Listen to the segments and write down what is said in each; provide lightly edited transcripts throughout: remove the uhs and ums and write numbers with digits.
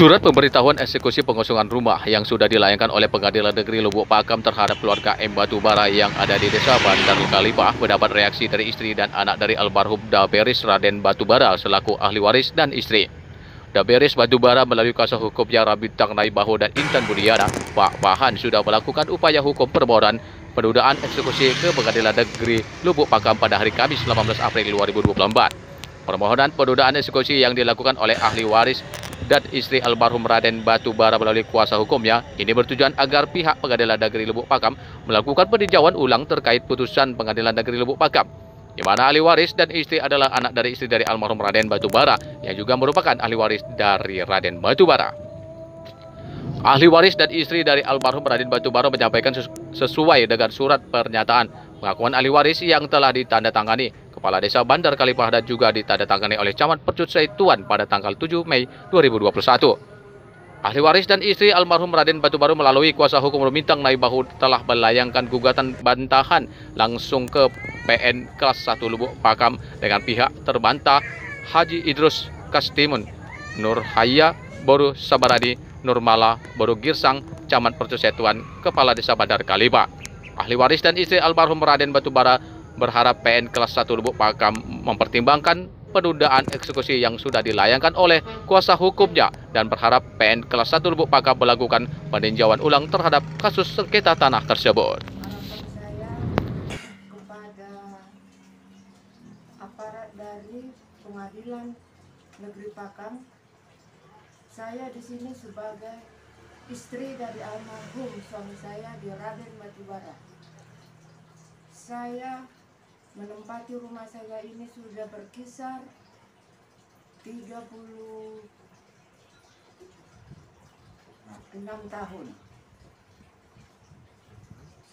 Surat pemberitahuan eksekusi pengosongan rumah yang sudah dilayangkan oleh Pengadilan Negeri Lubuk Pakam terhadap keluarga M. Batubara yang ada di Desa Bandar Kalipah mendapat reaksi dari istri dan anak dari almarhum Daberis Raden Batubara selaku ahli waris dan istri. Daberis Batubara melalui kuasa hukumnya Rabintang Naibaho dan Intan Budiana, Pak Pahan sudah melakukan upaya hukum permohonan penundaan eksekusi ke Pengadilan Negeri Lubuk Pakam pada hari Kamis 18 April 2024. Permohonan penundaan eksekusi yang dilakukan oleh ahli waris dan istri almarhum Raden Batubara melalui kuasa hukumnya ini bertujuan agar pihak Pengadilan Negeri Lubuk Pakam melakukan peninjauan ulang terkait putusan Pengadilan Negeri Lubuk Pakam, di mana ahli waris dan istri adalah anak dari istri dari almarhum Raden Batubara yang juga merupakan ahli waris dari Raden Batubara. Ahli waris dan istri dari almarhum Raden Batubara menyampaikan sesuai dengan surat pernyataan pengakuan ahli waris yang telah ditandatangani Kepala Desa Bandar Kalipah dan juga ditandatangani oleh Camat Percut Saituan pada tanggal 7 Mei 2021. Ahli waris dan istri almarhum Raden Batubara melalui kuasa hukum Rabintang Naibaho telah melayangkan gugatan bantahan langsung ke PN kelas 1 Lubuk Pakam dengan pihak terbantah Haji Idrus Kastimun, Nur Haya Boru Sabaradi, Nurmala Boru Girsang, Camat Percut Saituan, Kepala Desa Bandar Kalipah. Ahli waris dan istri almarhum Raden Batubara berharap PN kelas 1 Lubuk Pakam mempertimbangkan penundaan eksekusi yang sudah dilayangkan oleh kuasa hukumnya dan berharap PN kelas 1 Lubuk Pakam melakukan peninjauan ulang terhadap kasus sengketa tanah tersebut. Harapan saya kepada aparat dari Pengadilan Negeri Pakam, saya di sini sebagai istri dari almarhum suami saya di Raden Batubara. Saya menempati rumah saya ini sudah berkisar 36 tahun.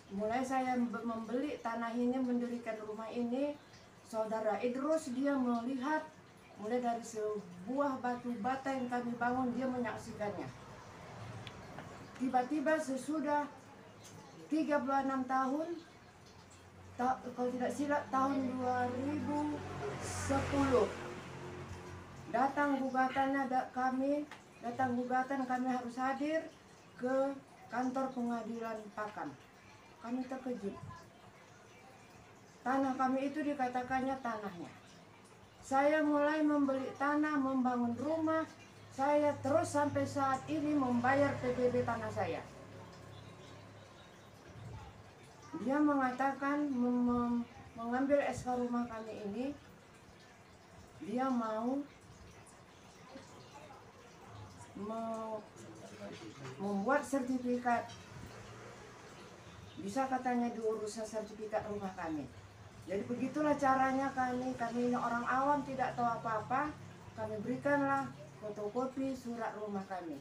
Mulai saya membeli tanah ini, mendirikan rumah ini, saudara Idrus dia melihat mulai dari sebuah batu bata yang kami bangun, dia menyaksikannya. Tiba-tiba sesudah 36 tahun, kalau tidak silap tahun 2010 datang gugatan kami harus hadir ke kantor Pengadilan Pakam. Kami terkejut. Tanah kami itu dikatakannya tanahnya. Saya mulai membeli tanah, membangun rumah, saya terus sampai saat ini membayar PBB tanah saya. Dia mengatakan mengambil SK rumah kami ini, dia mau membuat sertifikat. Bisa katanya diurus sertifikat rumah kami. Jadi begitulah caranya kami ini orang awam tidak tahu apa-apa, kami berikanlah fotokopi surat rumah kami.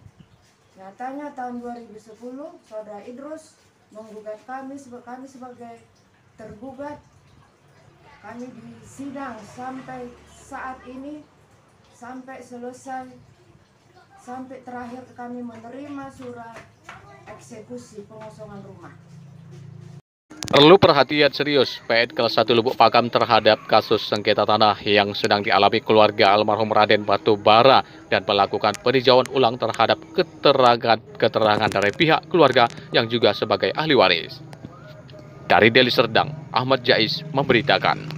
Nyatanya tahun 2010 saudara Idrus menggugat kami sebagai tergugat. Kami di sidang sampai saat ini, sampai selesai, sampai terakhir kami menerima surat eksekusi pengosongan rumah. Perlu perhatian serius PN kelas 1 Lubuk Pakam terhadap kasus sengketa tanah yang sedang dialami keluarga almarhum Raden Batubara dan melakukan peninjauan ulang terhadap keterangan dari pihak keluarga yang juga sebagai ahli waris. Dari Deli Serdang, Ahmad Jais memberitakan.